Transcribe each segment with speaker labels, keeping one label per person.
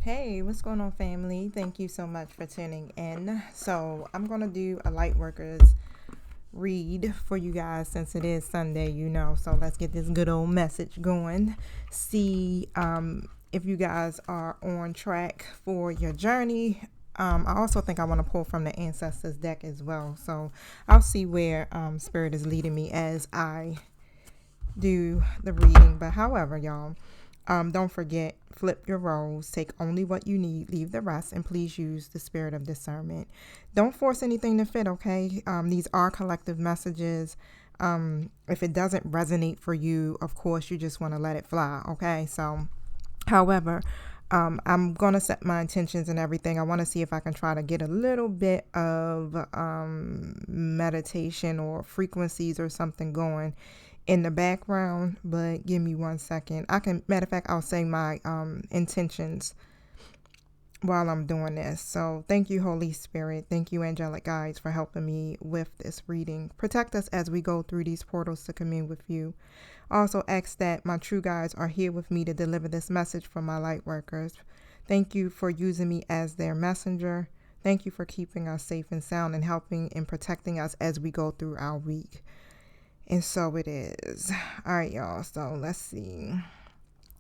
Speaker 1: Hey, what's going on, family? Thank you so much for tuning in. So, I'm going to do a light workers read for you guys since it is Sunday, So, let's get this good old message going. See if you guys are on track for your journey. I also think I want to pull from the Ancestors deck as well. So, I'll see where Spirit is leading me as I do the reading. But, however, y'all. Don't forget, flip your roles, take only what you need, leave the rest, and please use the spirit of discernment. Don't force anything to fit, okay? These are collective messages. If it doesn't resonate for you, of course, you just want to let it fly, okay? So, however, I'm going to set my intentions and everything. I want to see if I can try to get a little bit of meditation or frequencies or something going in the background, but give me 1 second. Matter of fact, I'll say my intentions while I'm doing this. So thank you, Holy Spirit. Thank you, angelic guides, for helping me with this reading. Protect us as we go through these portals to commune with you. Also ask that my true guides are here with me to deliver this message for my light workers. Thank you for using me as their messenger. Thank you for keeping us safe and sound and helping and protecting us as we go through our week. And so it is. All right, y'all. So let's see.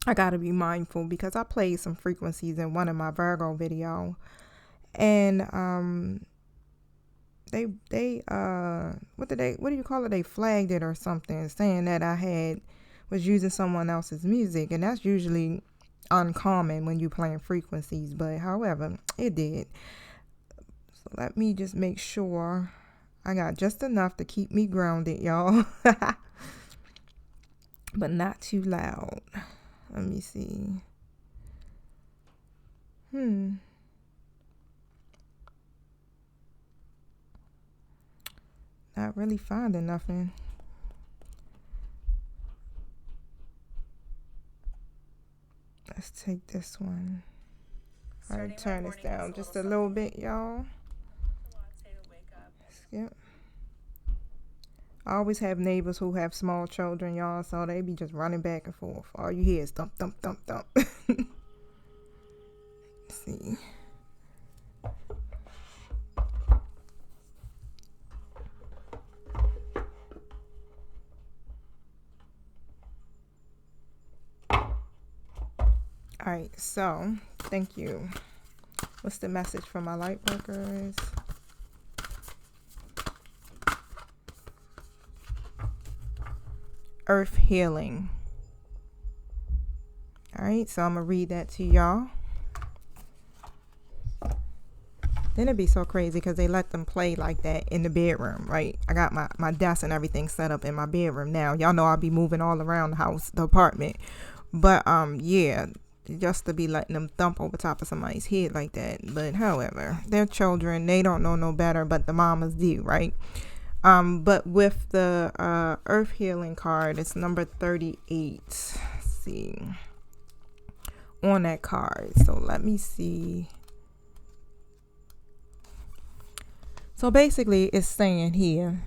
Speaker 1: I got to be mindful because I played some frequencies in one of my Virgo video. And what do you call it? They flagged it or something, saying that I was using someone else's music. And that's usually uncommon when you playing frequencies. But however, it did. So let me just make sure I got just enough to keep me grounded, y'all. But not too loud. Let me see. Not really finding nothing. Let's take this one. All right, turn this down just a little bit, y'all. Skip. I always have neighbors who have small children, y'all, so they be just running back and forth. All you hear is thump, thump, thump, thump. Let's see. All right, so thank you. What's the message for my light workers? Earth healing. All right, so I'm gonna read that to y'all. Then it'd be so crazy because they let them play like that in the bedroom, right? I got my desk and everything set up in my bedroom now. Y'all know I'll be moving all around the house, the apartment. But yeah, just to be letting them thump over top of somebody's head like that. But however, they're children. They don't know no better, but the mamas do, right? But with the Earth Healing card, it's number 38. Let's see. On that card. So let me see. So basically, it's saying here,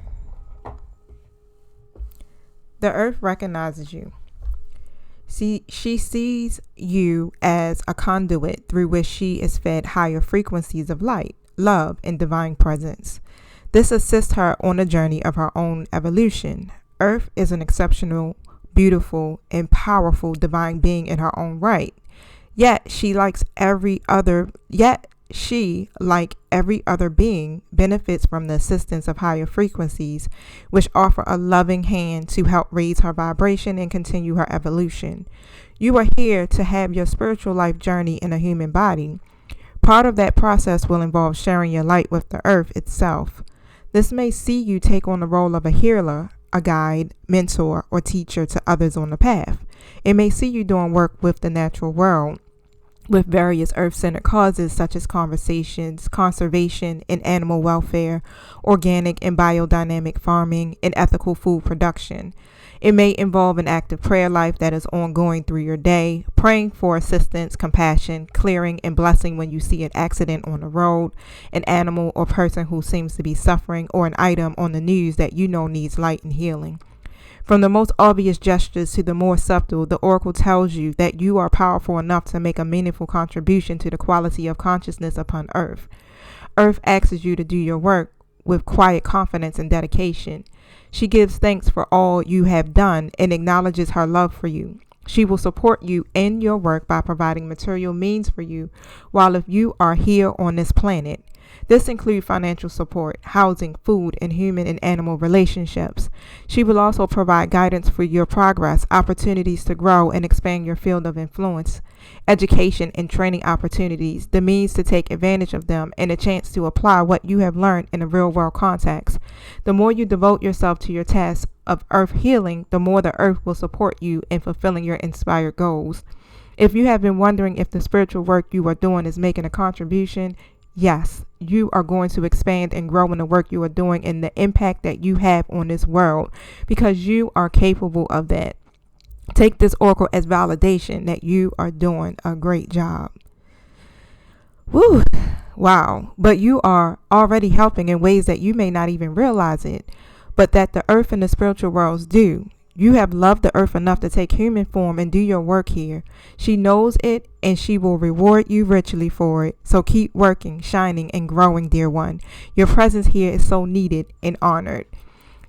Speaker 1: the Earth recognizes you. She sees you as a conduit through which she is fed higher frequencies of light, love, and divine presence. This assists her on the journey of her own evolution. Earth is an exceptional, beautiful, and powerful divine being in her own right. Yet she, like every other being, benefits from the assistance of higher frequencies, which offer a loving hand to help raise her vibration and continue her evolution. You are here to have your spiritual life journey in a human body. Part of that process will involve sharing your light with the earth itself. This may see you take on the role of a healer, a guide, mentor, or teacher to others on the path. It may see you doing work with the natural world, with various earth-centered causes such as conservation and animal welfare, organic and biodynamic farming, and ethical food production. It may involve an active prayer life that is ongoing through your day, praying for assistance, compassion, clearing, and blessing when you see an accident on the road, an animal or person who seems to be suffering, or an item on the news that you know needs light and healing. From the most obvious gestures to the more subtle, the oracle tells you that you are powerful enough to make a meaningful contribution to the quality of consciousness upon Earth. Earth asks you to do your work with quiet confidence and dedication. She gives thanks for all you have done and acknowledges her love for you. She will support you in your work by providing material means for you while if you are here on this planet. This includes financial support, housing, food, and human and animal relationships. She will also provide guidance for your progress, opportunities to grow and expand your field of influence, education and training opportunities, the means to take advantage of them, and a chance to apply what you have learned in a real-world context. The more you devote yourself to your task of earth healing, the more the earth will support you in fulfilling your inspired goals. If you have been wondering if the spiritual work you are doing is making a contribution, yes, you are going to expand and grow in the work you are doing and the impact that you have on this world because you are capable of that. Take this oracle as validation that you are doing a great job. Woo! Wow. But you are already helping in ways that you may not even realize it, but that the earth and the spiritual worlds do. You have loved the earth enough to take human form and do your work here. She knows it and she will reward you richly for it. So keep working, shining, and growing, dear one. Your presence here is so needed and honored.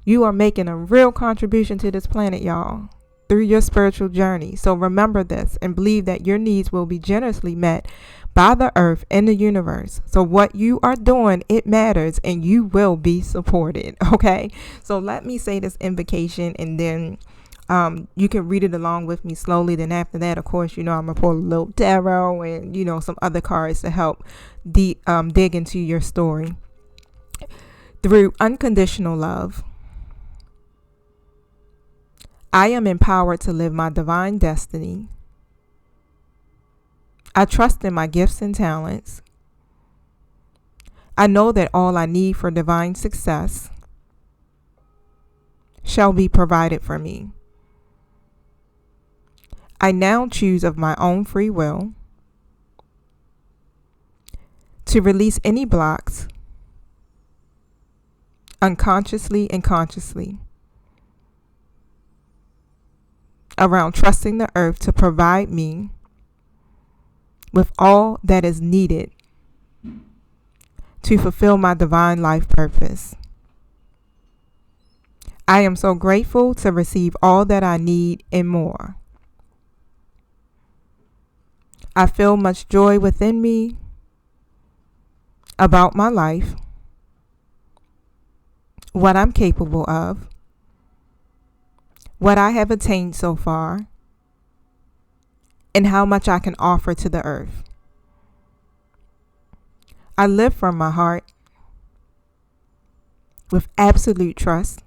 Speaker 1: You are making a real contribution to this planet, y'all, through your spiritual journey. So remember this and believe that your needs will be generously met by the earth and the universe. So what you are doing, it matters and you will be supported. Okay. So let me say this invocation and then you can read it along with me slowly. Then after that, of course, I'm going to pull a little tarot and, some other cards to help dig into your story. Through unconditional love, I am empowered to live my divine destiny. I trust in my gifts and talents. I know that all I need for divine success shall be provided for me. I now choose of my own free will to release any blocks unconsciously and consciously around trusting the earth to provide me with all that is needed to fulfill my divine life purpose. I am so grateful to receive all that I need and more. I feel much joy within me about my life, what I'm capable of, what I have attained so far, and how much I can offer to the earth. I live from my heart with absolute trust.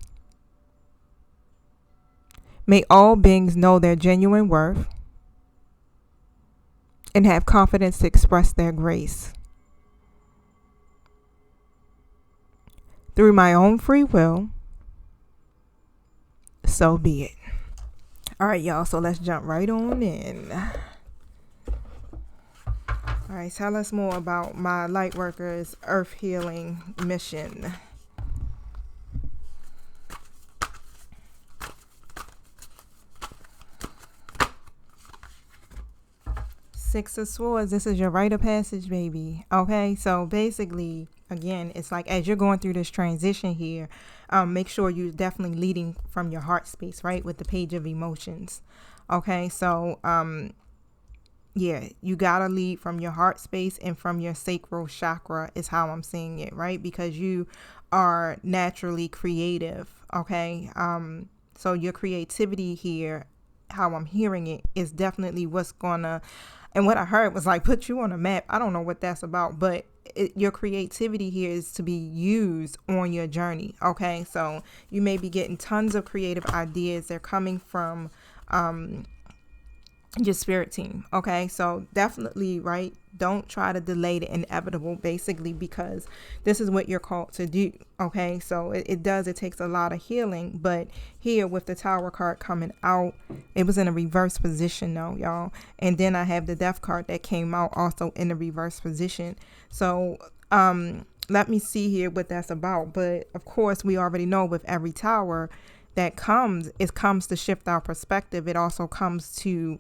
Speaker 1: May all beings know their genuine worth and have confidence to express their grace. Through my own free will, so be it. All right, y'all, so let's jump right on in. All right, tell us more about my Lightworkers Earth Healing mission. Six of Swords, this is your rite of passage, baby. Okay, so basically, again, it's like as you're going through this transition here, make sure you're definitely leading from your heart space, right? With the Page of Emotions. Okay, so yeah, you gotta lead from your heart space and from your sacral chakra is how I'm seeing it, right? Because you are naturally creative. Okay, so your creativity here, how I'm hearing it, is definitely what's gonna, and what I heard was like put you on a map. I don't know what that's about, but your creativity here is to be used on your journey. Okay, so you may be getting tons of creative ideas. They're coming from your spirit team. Okay, so definitely, right, don't try to delay the inevitable, basically, because this is what you're called to do. Okay, so it takes a lot of healing, but here with the Tower card coming out, it was in a reverse position though, y'all, and then I have the Death card that came out also in a reverse position. So let me see here what that's about. But of course, we already know with every tower, that comes, it comes to shift our perspective. It also comes to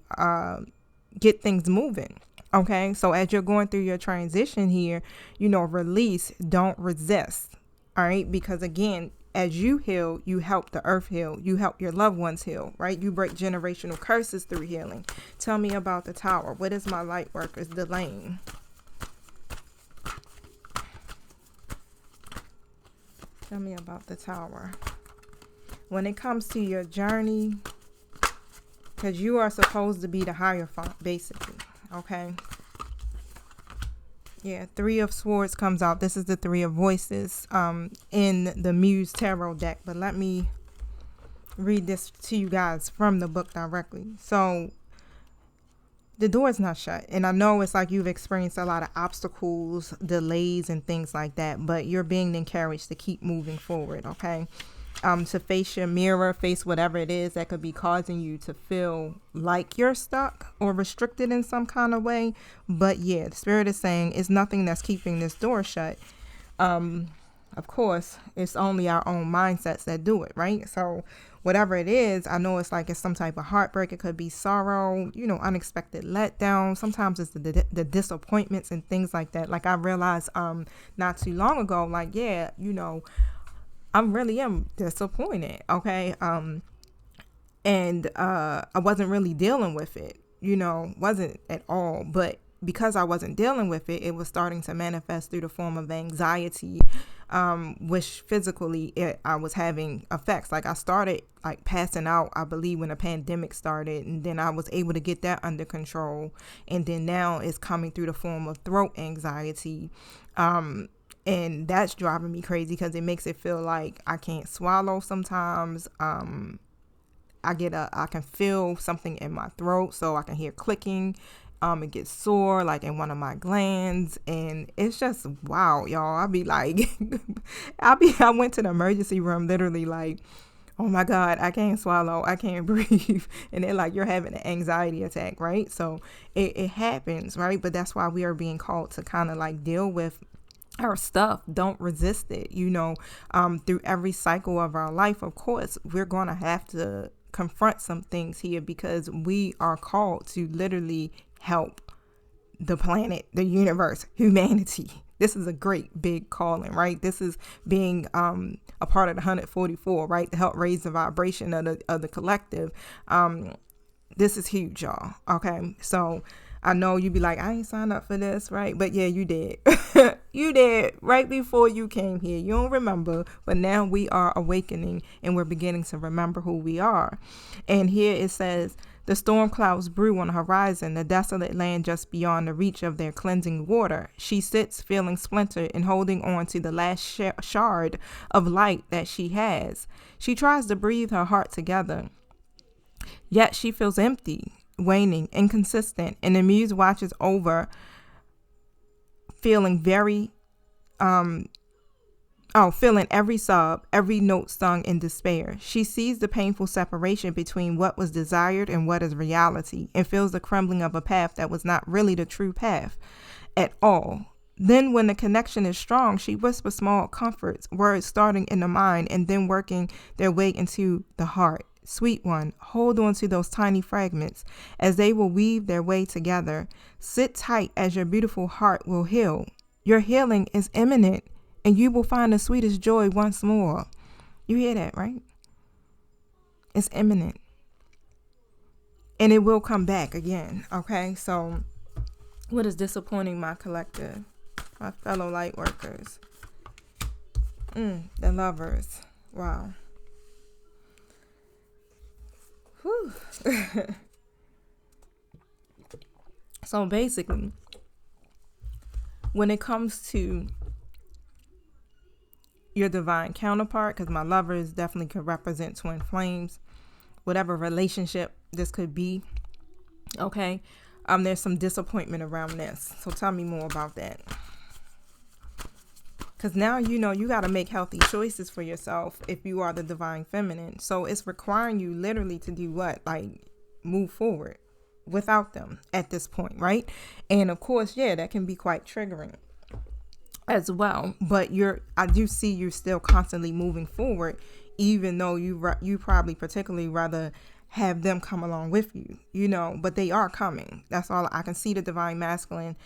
Speaker 1: get things moving. Okay, so as you're going through your transition here, release, don't resist. All right, because again, as you heal, you help the earth heal. You help your loved ones heal, right? You break generational curses through healing. Tell me about the Tower. What is my light workers delaying? Tell me about the Tower. When it comes to your journey, because you are supposed to be the Hierophant, basically. Okay. Yeah, Three of Swords comes out. This is the Three of Voices in the Muse Tarot deck. But let me read this to you guys from the book directly. So the door is not shut. And I know it's like you've experienced a lot of obstacles, delays, and things like that. But you're being encouraged to keep moving forward, okay? To face your mirror, face whatever it is that could be causing you to feel like you're stuck or restricted in some kind of way. But yeah, the Spirit is saying it's nothing that's keeping this door shut. Of course, it's only our own mindsets that do it, right? So whatever it is, I know it's like it's some type of heartbreak. It could be sorrow, unexpected letdown. Sometimes it's the disappointments and things like that. Like I realized not too long ago, like, yeah, I really am disappointed, okay? And I wasn't really dealing with it, wasn't at all. But because I wasn't dealing with it, it was starting to manifest through the form of anxiety, which physically I was having effects. Like I started like passing out, I believe, when the pandemic started, and then I was able to get that under control. And then now it's coming through the form of throat anxiety. And that's driving me crazy because it makes it feel like I can't swallow sometimes. I can feel something in my throat, so I can hear clicking. It gets sore, like in one of my glands, and it's just wow, y'all. I'll be like, I went to the emergency room literally like, oh my God, I can't swallow, I can't breathe, and they're like, you're having an anxiety attack, right? So it happens, right? But that's why we are being called to kind of like deal with our stuff. Don't resist it. Through every cycle of our life, of course, we're going to have to confront some things here because we are called to literally help the planet, the universe, humanity. This is a great big calling, right? This is being a part of the 144, right? To help raise the vibration of the collective. This is huge, y'all. Okay, so I know you'd be like, I ain't signed up for this, right? But yeah, you did. You did right before you came here. You don't remember, but now we are awakening and we're beginning to remember who we are. And here it says, the storm clouds brew on the horizon, the desolate land just beyond the reach of their cleansing water. She sits feeling splintered and holding on to the last shard of light that she has. She tries to breathe her heart together, yet she feels empty, waning, inconsistent, and the muse watches over, feeling feeling every sob, every note sung in despair. She sees the painful separation between what was desired and what is reality, and feels the crumbling of a path that was not really the true path at all. Then when the connection is strong, she whispers small comforts, words starting in the mind and then working their way into the heart. Sweet one, hold on to those tiny fragments as they will weave their way together. Sit tight as your beautiful heart will heal. Your healing is imminent and you will find the sweetest joy once more. You hear that, right? It's imminent. And it will come back again, okay? So what is disappointing my collective? My fellow light workers. The Lovers. Wow. Whew. So basically, when it comes to your divine counterpart, because my Lovers definitely could represent twin flames, whatever relationship this could be, okay, there's some disappointment around this. So tell me more about that. Because now you got to make healthy choices for yourself if you are the divine feminine. So it's requiring you literally to do what? Like move forward without them at this point, right? And of course, yeah, that can be quite triggering as well. But I do see you're still constantly moving forward, even though you probably particularly rather have them come along with you, you know, but they are coming. That's all I can see. The divine masculine,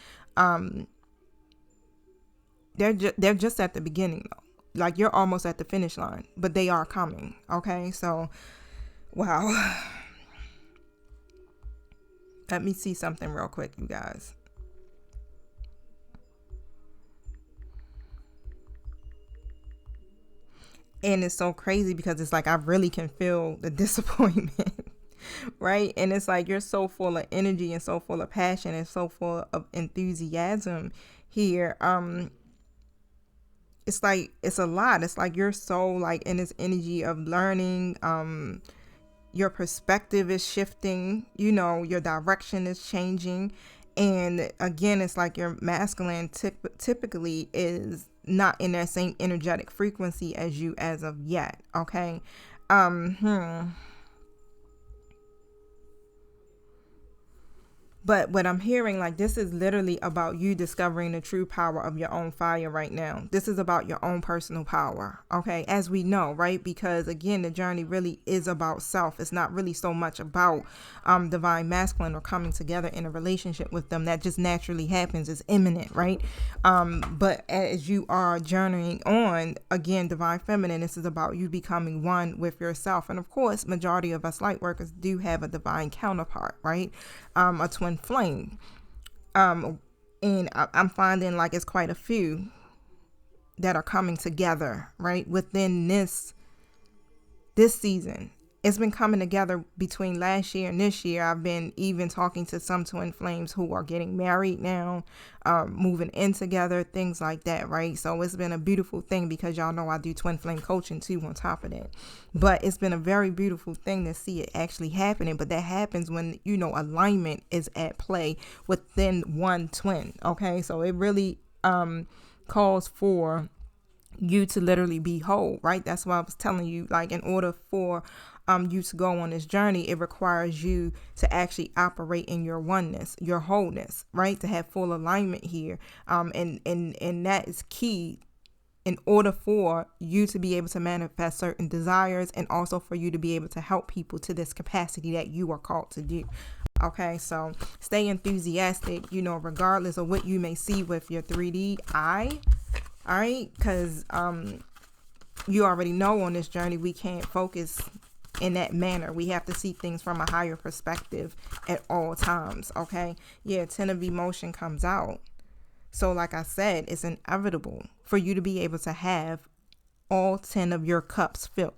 Speaker 1: they're just at the beginning though. Like you're almost at the finish line, but they are coming. Okay, so wow. Let me see something real quick, you guys. And it's so crazy because it's like I really can feel the disappointment, right? And it's like you're so full of energy and so full of passion and so full of enthusiasm here. It's like it's a lot. It's like you're so like in this energy of learning. Your perspective is shifting, you know, your direction is changing. And again, it's like your masculine typically is not in that same energetic frequency as you as of yet. Okay. But what I'm hearing, like, this is literally about you discovering the true power of your own fire right now. This is about your own personal power, okay? As we know, right? Because, again, the journey really is about self. It's not really so much about divine masculine or coming together in a relationship with them. That just naturally happens. It's imminent, right? But as you are journeying on, again, divine feminine, this is about you becoming one with yourself. And, of course, majority of us light workers do have a divine counterpart, right? A twin flame. And I'm finding like it's quite a few that are coming together, right? Within this season. It's been coming together between last year and this year. I've been even talking to some twin flames who are getting married now, moving in together, things like that, right? So it's been a beautiful thing because y'all know I do twin flame coaching too on top of that. But it's been a very beautiful thing to see it actually happening. But that happens when, you know, alignment is at play within one twin, okay? So it really calls for you to literally be whole, right? That's why I was telling you, like, in order for you to go on this journey, it requires you to actually operate in your oneness, your wholeness, right? To have full alignment here. And that is key in order for you to be able to manifest certain desires and also for you to be able to help people to this capacity that you are called to do. Okay, so stay enthusiastic, you know, regardless of what you may see with your 3D eye. All right, because you already know on this journey we can't focus in that manner. We have to see things from a higher perspective at all times. Okay, yeah, 10 of emotion comes out. So like I said, it's inevitable for you to be able to have all 10 of your cups filled.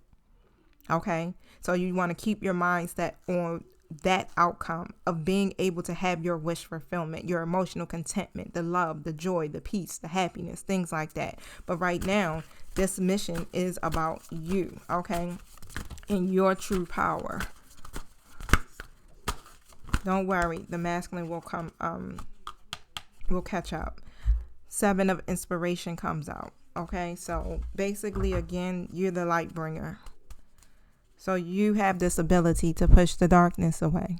Speaker 1: Okay, so you want to keep your mindset on that outcome of being able to have your wish fulfillment, your emotional contentment, the love, the joy, the peace, the happiness, things like that. But right now, this mission is about you, okay, and your true power. Don't worry, the masculine will come, will catch up. 7 of inspiration comes out, okay? So basically, again, you're the light bringer. So you have this ability to push the darkness away.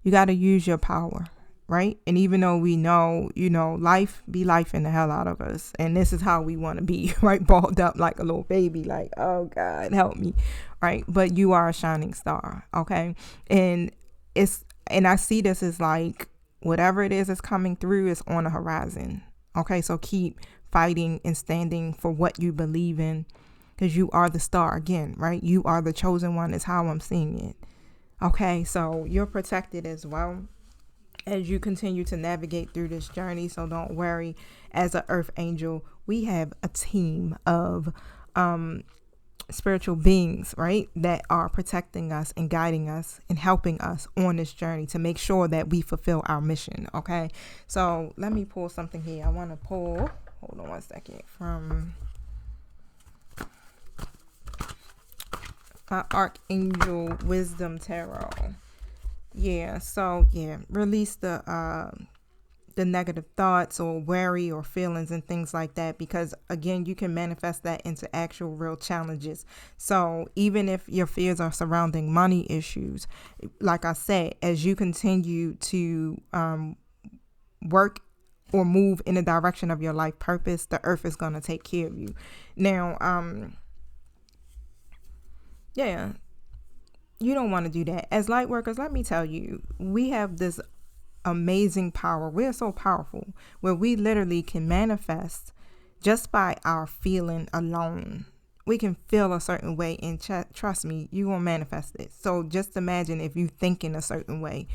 Speaker 1: You got to use your power, right? And even though we know, you know, life be life in the hell out of us. And this is how we want to be, right? Balled up like a little baby, like, oh God, help me, right? But you are a shining star, okay? And I see this as like, whatever it is that's coming through is on the horizon, okay? So keep fighting and standing for what you believe in. Because you are the star again, right? You are the chosen one is how I'm seeing it. Okay, so you're protected as well as you continue to navigate through this journey. So don't worry. As an earth angel, we have a team of spiritual beings, right? That are protecting us and guiding us and helping us on this journey to make sure that we fulfill our mission. Okay, so let me pull something here. I want to pull, hold on one second, from my Archangel Wisdom Tarot. Yeah, so yeah, release the negative thoughts or worry or feelings and things like that, because again, you can manifest that into actual real challenges. So even if your fears are surrounding money issues, like I said, as you continue to work or move in the direction of your life purpose, the earth is going to take care of you. Now, Yeah, you don't want to do that. As light workers, let me tell you, we have this amazing power. We're so powerful where we literally can manifest just by our feeling alone. We can feel a certain way and trust me, you won't manifest it. So just imagine if you think in a certain way.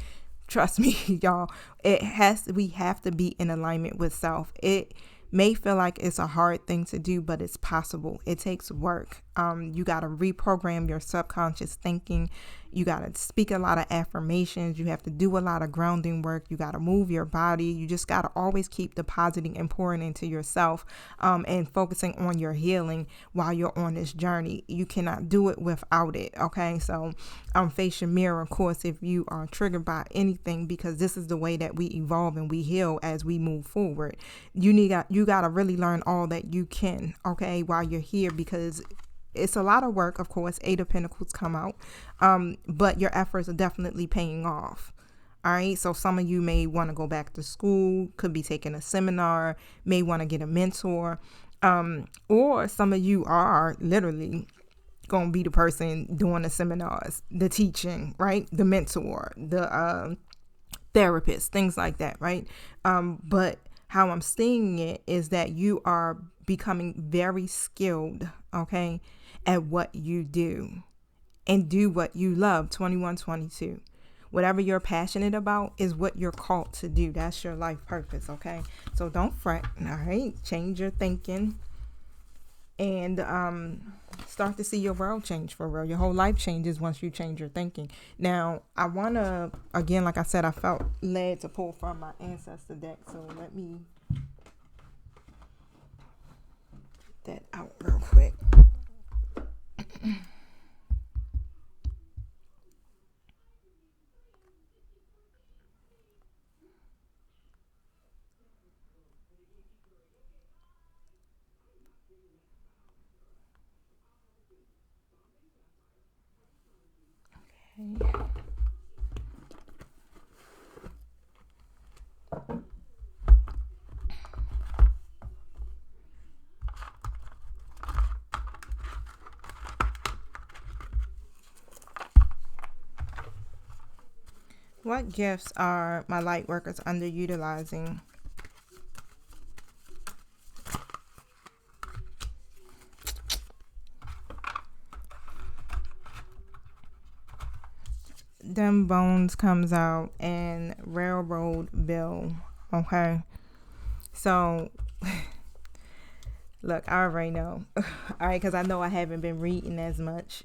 Speaker 1: Trust me, y'all, we have to be in alignment with self. It may feel like it's a hard thing to do, but it's possible. It takes work. You got to reprogram your subconscious thinking. You got to speak a lot of affirmations. You have to do a lot of grounding work. You got to move your body. You just got to always keep depositing and pouring into yourself, and focusing on your healing while you're on this journey. You cannot do it without it. Okay. So, face your mirror, of course, if you are triggered by anything, because this is the way that we evolve and we heal as we move forward. You got to really learn all that you can. Okay. While you're here, because it's a lot of work. Of course, Eight of Pentacles come out, but your efforts are definitely paying off. All right. So some of you may want to go back to school, could be taking a seminar, may want to get a mentor, or some of you are literally going to be the person doing the seminars, the teaching, right? The mentor, the therapist, things like that, right? But how I'm seeing it is that you are becoming very skilled, okay, at what you do, and do what you love. 2122. Whatever you're passionate about is what you're called to do. That's your life purpose, okay? So don't fret, all right? Change your thinking and start to see your world change for real. Your whole life changes once you change your thinking. Now, I want to, again, like I said, I felt led to pull from my Ancestor deck. So let me get that out real quick. Okay. What gifts are my light workers underutilizing? Them bones comes out and railroad bill. Okay. So look, I already know. All right, because I know I haven't been reading as much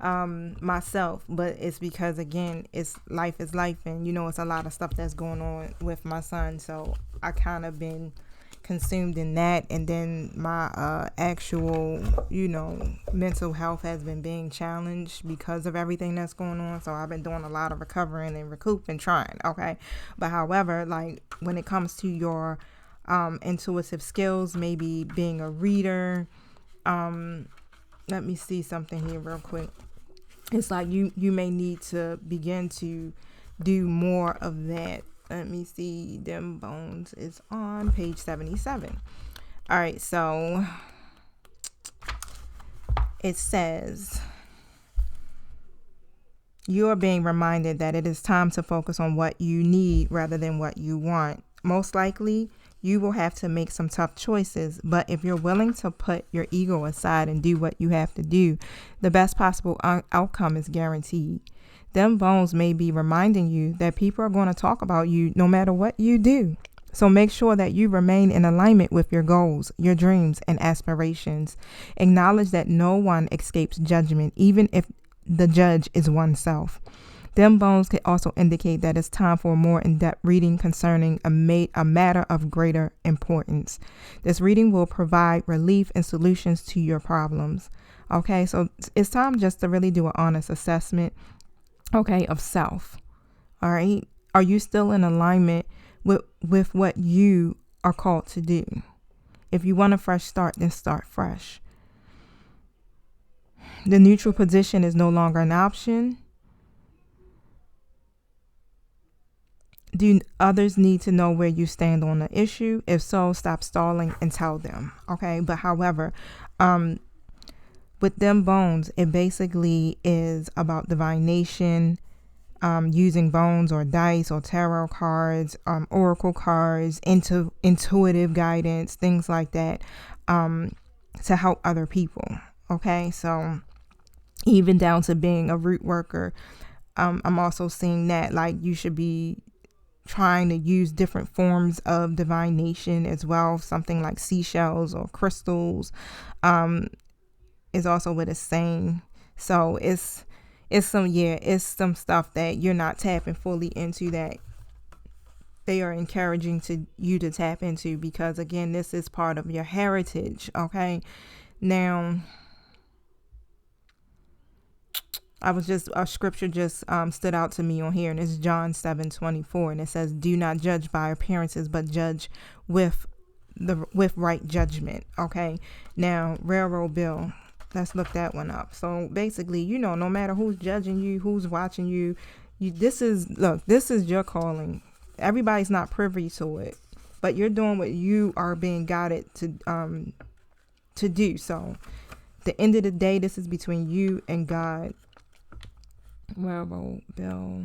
Speaker 1: myself, but it's because, again, it's life is life, and it's a lot of stuff that's going on with my son, so I kind of been consumed in that, and then my actual mental health has been being challenged because of everything that's going on. So I've been doing a lot of recovering and recouping, trying. Okay, but however, like when it comes to your intuitive skills, maybe being a reader, let me see something here real quick. It's like you may need to begin to do more of that. Let me see. Them bones is on page 77. All right, so it says you are being reminded that it is time to focus on what you need rather than what you want. Most likely, you will have to make some tough choices, but if you're willing to put your ego aside and do what you have to do, the best possible outcome is guaranteed. Them bones may be reminding you that people are going to talk about you no matter what you do. So make sure that you remain in alignment with your goals, your dreams, and aspirations. Acknowledge that no one escapes judgment, even if the judge is oneself. Them bones can also indicate that it's time for a more in-depth reading concerning a matter of greater importance. This reading will provide relief and solutions to your problems. Okay, so it's time just to really do an honest assessment, okay, of self. All right, are you still in alignment with what you are called to do? If you want a fresh start, then start fresh. The neutral position is no longer an option. Do others need to know where you stand on the issue? If so, stop stalling and tell them. Okay. But however, with them bones, it basically is about divination, using bones or dice or tarot cards, oracle cards, intuitive guidance, things like that, to help other people. Okay, so even down to being a root worker, I'm also seeing that like you should be trying to use different forms of divination as well. Something like seashells or crystals is also what it's saying. So it's some stuff that you're not tapping fully into that they are encouraging you to tap into, because again, this is part of your heritage. Okay, now a scripture just stood out to me on here, and it's John 7:24, and it says, "Do not judge by appearances, but judge with right judgment." Okay, now railroad bill. Let's look that one up. So basically, no matter who's judging you, who's watching you, this is your calling. Everybody's not privy to it, but you're doing what you are being guided to do. So at the end of the day, this is between you and God. Railroad bill.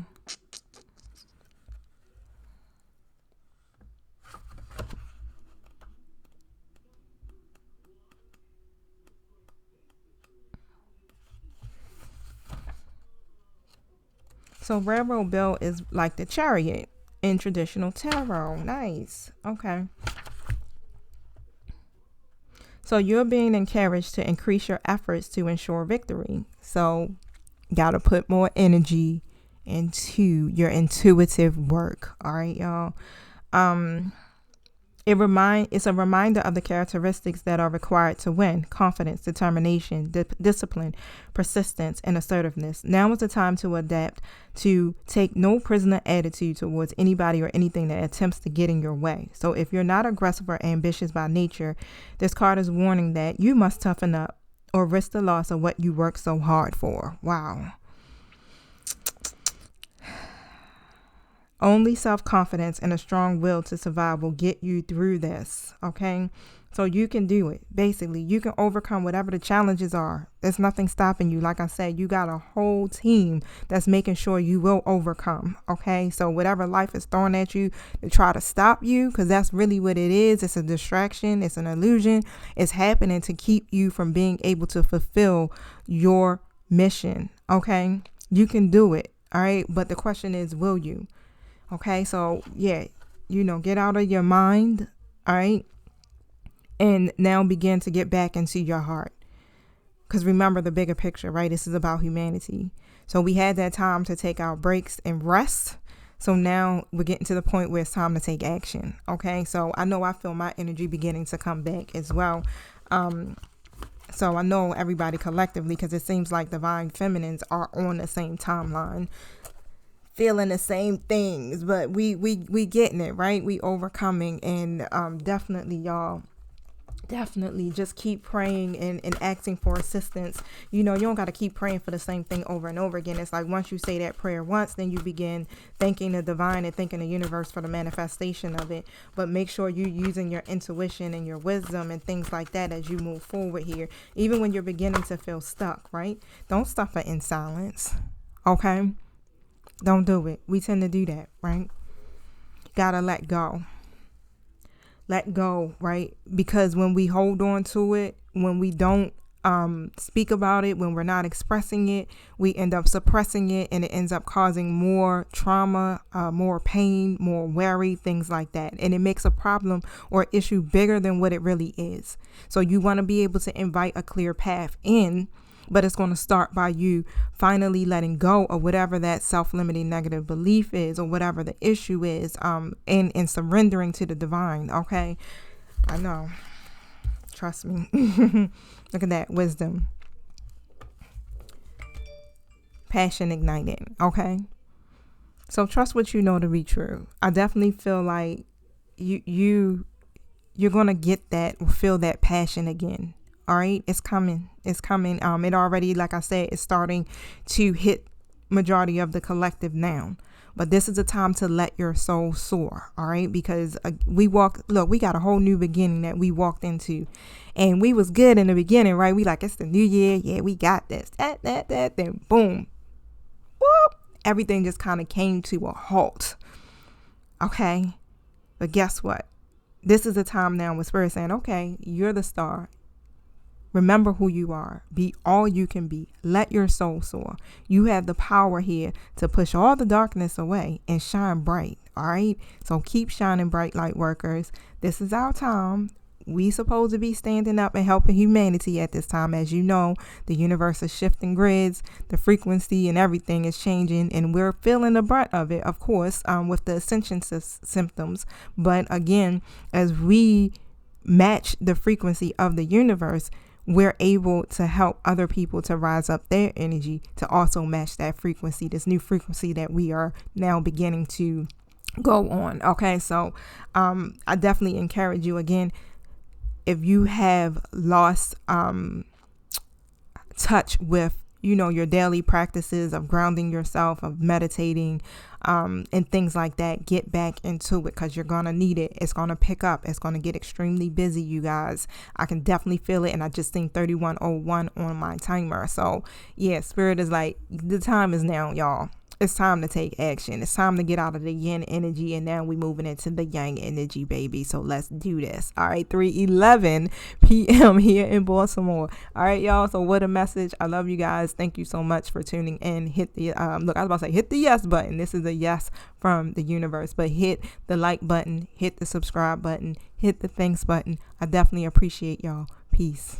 Speaker 1: So railroad bill is like the chariot in traditional tarot. Nice. Okay. So you're being encouraged to increase your efforts to ensure victory. So gotta put more energy into your intuitive work. All right, y'all. It's a reminder of the characteristics that are required to win: confidence, determination, discipline, persistence, and assertiveness. Now is the time to adapt, to take no prisoner attitude towards anybody or anything that attempts to get in your way. So if you're not aggressive or ambitious by nature, this card is warning that you must toughen up or risk the loss of what you worked so hard for. Wow. Only self-confidence and a strong will to survive will get you through this, okay? So you can do it. Basically, you can overcome whatever the challenges are. There's nothing stopping you. Like I said, you got a whole team that's making sure you will overcome, okay? So whatever life is throwing at you to try to stop you, because that's really what it is. It's a distraction. It's an illusion. It's happening to keep you from being able to fulfill your mission, okay? You can do it, all right? But the question is, will you? Okay, so yeah, get out of your mind, all right, and now begin to get back into your heart. Because remember the bigger picture, right? This is about humanity. So we had that time to take our breaks and rest. So now we're getting to the point where it's time to take action. Okay, so I know I feel my energy beginning to come back as well. So I know everybody collectively, because it seems like divine feminines are on the same timeline, feeling the same things, but we getting it, right? We overcoming, and definitely, y'all, definitely just keep praying and asking for assistance. You don't got to keep praying for the same thing over and over again. It's like once you say that prayer once, then you begin thanking the divine and thanking the universe for the manifestation of it. But make sure you're using your intuition and your wisdom and things like that as you move forward here, even when you're beginning to feel stuck, right? Don't suffer in silence, okay? Don't do it. We tend to do that, right? Gotta let go. Let go, right? Because when we hold on to it, when we don't speak about it, when we're not expressing it, we end up suppressing it, and it ends up causing more trauma, more pain, more worry, things like that. And it makes a problem or issue bigger than what it really is. So you want to be able to invite a clear path in, but it's going to start by you finally letting go of whatever that self-limiting negative belief is, or whatever the issue is, and surrendering to the divine. Okay, I know. Trust me. Look at that wisdom, passion ignited. Okay, so trust what you know to be true. I definitely feel like you're gonna get that, or feel that passion again. All right, it's coming. It's coming. It already, like I said, is starting to hit majority of the collective now. But this is a time to let your soul soar, all right? Because we got a whole new beginning that we walked into. And we was good in the beginning, right? We like, it's the new year. Yeah, we got this. That. Then boom. Whoop. Everything just kind of came to a halt. Okay? But guess what? This is a time now when Spirit's saying, okay, you're the star. Remember who you are. Be all you can be. Let your soul soar. You have the power here to push all the darkness away and shine bright. All right? So keep shining bright, light workers. This is our time. We supposed to be standing up and helping humanity at this time. As you know, the universe is shifting grids, the frequency and everything is changing, and we're feeling the brunt of it, of course, with the ascension symptoms. But again, as we match the frequency of the universe, we're able to help other people to rise up their energy to also match that frequency, this new frequency that we are now beginning to go on. Okay, so I definitely encourage you again, if you have lost touch with, your daily practices of grounding yourself, of meditating, and things like that, get back into it, because you're going to need it. It's going to pick up. It's going to get extremely busy, you guys. I can definitely feel it. And I just seen 3101 on my timer. So yeah, Spirit is like, the time is now, y'all. It's time to take action. It's time to get out of the yin energy, and now we're moving into the yang energy, baby. So let's do this. All right, 3:11 p.m. here in Baltimore. All right, y'all. So what a message. I love you guys. Thank you so much for tuning in. Hit the look, I was about to say hit the yes button. This is a yes from the universe, but hit the like button, hit the subscribe button, hit the thanks button. I definitely appreciate y'all. Peace.